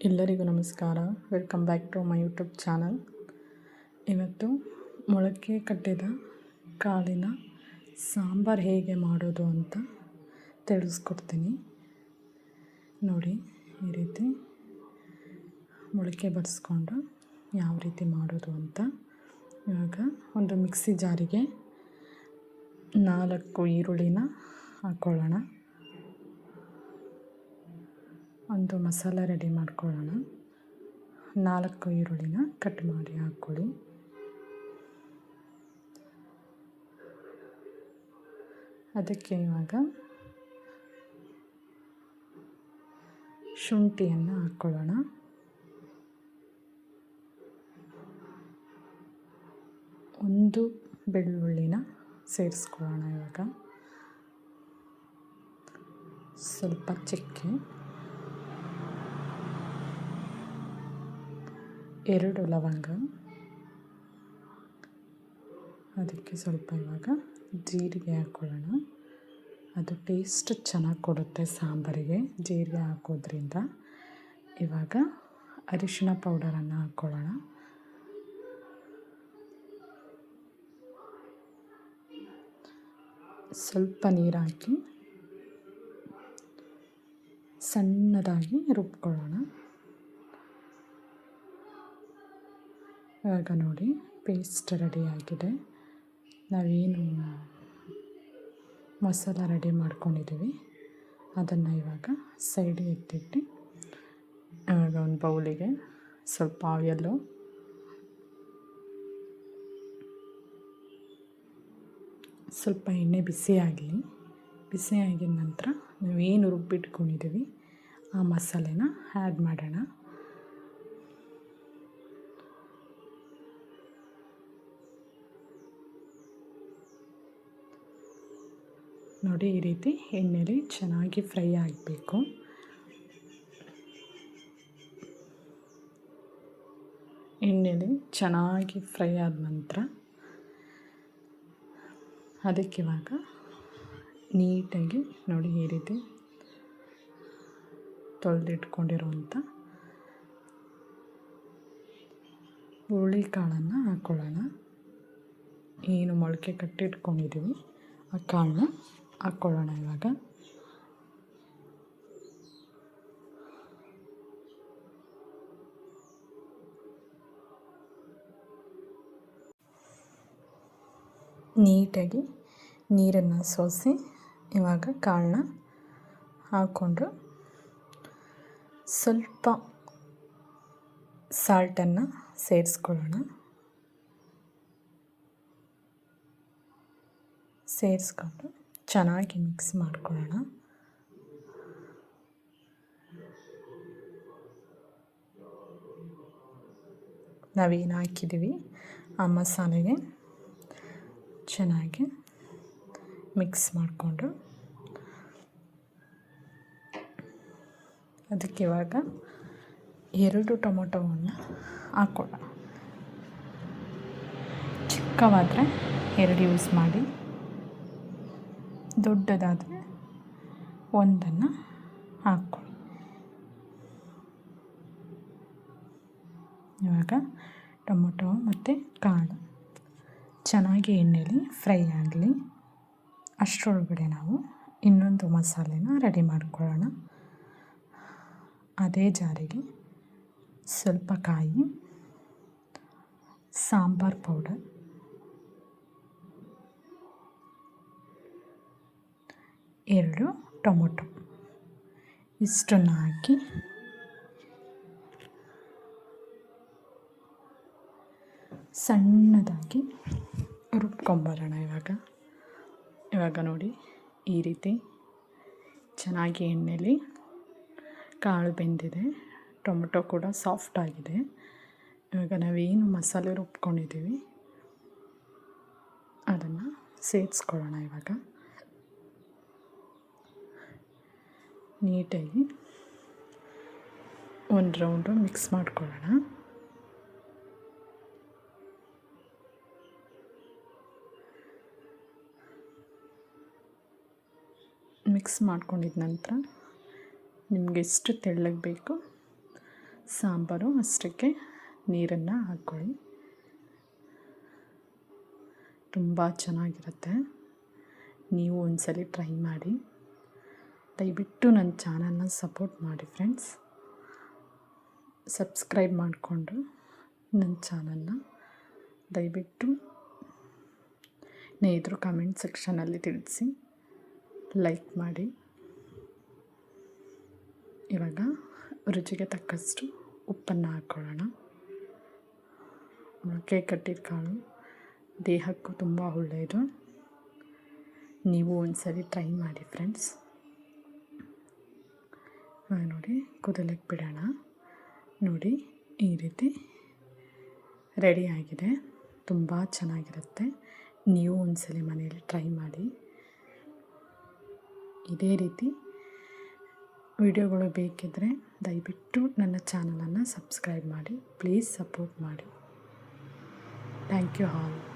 ಎಲ್ಲರಿಗೂ ನಮಸ್ಕಾರ. Welcome back to my YouTube channel. ಇವತ್ತು ಮೊಳಕೆ ಕಟ್ಟಿದ ಕಾಳಿನ ಸಾಂಬಾರು ಹೇಗೆ ಮಾಡೋದು ಅಂತ ತಿಳಿಸ್ಕೊಡ್ತೀನಿ. ನೋಡಿ, ಈ ರೀತಿ ಮೊಳಕೆ ಬರೆಸ್ಕೊಂಡು ಯಾವ ರೀತಿ ಮಾಡೋದು ಅಂತ. ಇವಾಗ ಒಂದು ಮಿಕ್ಸಿ ಜಾರಿಗೆ 4 ಈರುಳ್ಳಿನ ಹಾಕ್ಕೊಳ್ಳೋಣ. ಒಂದು ಮಸಾಲ ರೆಡಿ ಮಾಡ್ಕೊಳ್ಳೋಣ. 4 ಈರುಳ್ಳಿನ ಕಟ್ ಮಾಡಿ ಹಾಕ್ಕೊಳ್ಳಿ. ಅದಕ್ಕೆ ಇವಾಗ ಶುಂಠಿಯನ್ನು ಹಾಕ್ಕೊಳ್ಳೋಣ. ಒಂದು ಬೆಳ್ಳುಳ್ಳಿನ ಸೇರಿಸ್ಕೊಳ್ಳೋಣ. ಇವಾಗ ಸ್ವಲ್ಪ ಚಕ್ಕೆ, 2 ಲವಂಗ, ಅದಕ್ಕೆ ಸ್ವಲ್ಪ ಇವಾಗ ಜೀರಿಗೆ ಹಾಕ್ಕೊಳ್ಳೋಣ. ಅದು ಟೇಸ್ಟ್ ಚೆನ್ನಾಗಿ ಕೊಡುತ್ತೆ ಸಾಂಬಾರಿಗೆ ಜೀರಿಗೆ ಹಾಕೋದ್ರಿಂದ. ಇವಾಗ ಅರಿಶಿಣ ಪೌಡರನ್ನು ಹಾಕ್ಕೊಳ್ಳೋಣ. ಸ್ವಲ್ಪ ನೀರು ಹಾಕಿ ಸಣ್ಣದಾಗಿ ರುಬ್ಕೊಳ್ಳೋಣ. ಇವಾಗ ನೋಡಿ, ಪೇಸ್ಟ್ ರೆಡಿಯಾಗಿದೆ. ನಾವೇನು ಮಸಾಲ ರೆಡಿ ಮಾಡ್ಕೊಂಡಿದ್ದೀವಿ ಅದನ್ನು ಇವಾಗ ಸೈಡಿಗೆ ಎತ್ತಿಟ್ಟು, ಇವಾಗ ಒಂದು ಬೌಲಿಗೆ ಸ್ವಲ್ಪ ಆಯಿಲು, ಸ್ವಲ್ಪ ಎಣ್ಣೆ ಬಿಸಿ ಆಗಿದ ನಂತರ ನಾವೇನು ರುಬ್ಬಿಟ್ಕೊಂಡಿದ್ದೀವಿ ಆ ಮಸಾಲೆನ ಆ್ಯಡ್ ಮಾಡೋಣ. ನೋಡಿ, ಈ ರೀತಿ ಎಣ್ಣೆಲಿ ಚೆನ್ನಾಗಿ ಫ್ರೈ ಆಗಬೇಕು. ಎಣ್ಣೆಲಿ ಚೆನ್ನಾಗಿ ಫ್ರೈ ಆದ ನಂತರ ಅದಕ್ಕೆ ಇವಾಗ ನೀಟಾಗಿ ನೋಡಿ, ಈ ರೀತಿ ತೊಳೆದಿಟ್ಕೊಂಡಿರುವಂಥ ಹುರುಳಿಕಾಳನ್ನು ಹಾಕ್ಕೊಳ್ಳೋಣ. ಏನು ಮೊಳಕೆ ಕಟ್ಟಿಟ್ಕೊಂಡಿದ್ದೀವಿ ಆ ಕಾಳನ್ನ ಹಾಕ್ಕೊಳ್ಳೋಣ. ಇವಾಗ ನೀಟಾಗಿ ನೀರನ್ನು ಸೋಸಿ ಇವಾಗ ಕಾಳನ್ನ ಹಾಕ್ಕೊಂಡು ಸ್ವಲ್ಪ ಸಾಲ್ಟನ್ನು ಸೇರಿಸ್ಕೊಳ್ಳೋಣ. ಸೇರಿಸ್ಕೊಂಡು ಚೆನ್ನಾಗಿ ಮಿಕ್ಸ್ ಮಾಡ್ಕೊಳ್ಳೋಣ. ನಾವೇನು ಹಾಕಿದ್ದೀವಿ ಆ ಮಸಾಲೆಗೆ ಚೆನ್ನಾಗಿ ಮಿಕ್ಸ್ ಮಾಡಿಕೊಂಡು ಅದಕ್ಕೆ ಇವಾಗ 2 ಟೊಮೊಟೊವನ್ನು ಹಾಕ್ಕೊಳ್ಳೋಣ. ಚಿಕ್ಕವಾದರೆ 2 ಯೂಸ್ ಮಾಡಿ, ದೊಡ್ಡದಾದರೆ 1 ಹಾಕ್ಕೊಳ್ಳಿ. ಇವಾಗ ಟೊಮೊಟೊ ಮತ್ತು ಕಾಳು ಚೆನ್ನಾಗಿ ಎಣ್ಣೆಲಿ ಫ್ರೈ ಆಗಲಿ. ಅಷ್ಟರೊಳಗಡೆ ನಾವು ಇನ್ನೊಂದು ಮಸಾಲೆನ ರೆಡಿ ಮಾಡ್ಕೊಳ್ಳೋಣ. ಅದೇ ಜಾರಿಗೆ ಸ್ವಲ್ಪ ಕಾಯಿ, ಸಾಂಬಾರು ಪೌಡರ್, 2 ಟೊಮೊಟೊ ಇಷ್ಟನ್ನು ಹಾಕಿ ಸಣ್ಣದಾಗಿ ರುಬ್ಕೊಂಬರೋಣ. ಇವಾಗ ನೋಡಿ, ಈ ರೀತಿ ಚೆನ್ನಾಗಿ ಎಣ್ಣೆಲಿ ಕಾಳು ಬೆಂದಿದೆ, ಟೊಮೊಟೊ ಕೂಡ ಸಾಫ್ಟ್ ಆಗಿದೆ. ಇವಾಗ ನಾವೇನು ಮಸಾಲೆ ರುಬ್ಕೊಂಡಿದ್ದೀವಿ ಅದನ್ನು ಸೇರಿಸ್ಕೊಳ್ಳೋಣ. ಇವಾಗ ನೀಟಾಗಿ ಒಂದು ರೌಂಡು ಮಿಕ್ಸ್ ಮಾಡ್ಕೊಳ್ಳೋಣ. ಮಿಕ್ಸ್ ಮಾಡ್ಕೊಂಡಿದ್ದ ನಂತರ ನಿಮಗೆ ಎಷ್ಟು ತೆಳ್ಳಗೆ ಬೇಕು ಸಾಂಬಾರು ಅಷ್ಟಕ್ಕೆ ನೀರನ್ನು ಹಾಕ್ಕೊಳ್ಳಿ. ತುಂಬ ಚೆನ್ನಾಗಿರುತ್ತೆ. ನೀವು ಒಂದ್ಸಲಿ ಟ್ರೈ ಮಾಡಿ. ದಯವಿಟ್ಟು ನನ್ನ ಚಾನಲ್ನ ಸಪೋರ್ಟ್ ಮಾಡಿ ಫ್ರೆಂಡ್ಸ್. ಸಬ್ಸ್ಕ್ರೈಬ್ ಮಾಡಿಕೊಂಡು ನನ್ನ ಚಾನಲ್ನ ದಯವಿಟ್ಟು ಸ್ನೇಹಿತರು ಕಮೆಂಟ್ ಸೆಕ್ಷನಲ್ಲಿ ತಿಳಿಸಿ, ಲೈಕ್ ಮಾಡಿ. ಇವಾಗ ರುಚಿಗೆ ತಕ್ಕಷ್ಟು ಉಪ್ಪನ್ನು ಹಾಕ್ಕೊಳ್ಳೋಣ. ಮೊಳಕೆ ಕಟ್ಟಿದ ಕಾಳು ದೇಹಕ್ಕೂ ತುಂಬ ಒಳ್ಳೆಯದು. ನೀವು ಒಂದ್ಸರಿ ಟ್ರೈ ಮಾಡಿ ಫ್ರೆಂಡ್ಸ್. ನೋಡಿ, ಕುದಲಿಕ್ಕೆ ಬಿಡೋಣ. ನೋಡಿ, ಈ ರೀತಿ ರೆಡಿಯಾಗಿದೆ. ತುಂಬ ಚೆನ್ನಾಗಿರುತ್ತೆ. ನೀವು ಒಂದ್ಸಲಿ ಮನೆಯಲ್ಲಿ ಟ್ರೈ ಮಾಡಿ. ಇದೇ ರೀತಿ ವಿಡಿಯೋಗಳು ಬೇಕಿದ್ದರೆ ದಯವಿಟ್ಟು ನನ್ನ ಚಾನಲನ್ನು ಸಬ್ಸ್ಕ್ರೈಬ್ ಮಾಡಿ. ಪ್ಲೀಸ್ ಸಪೋರ್ಟ್ ಮಾಡಿ. Thank you all.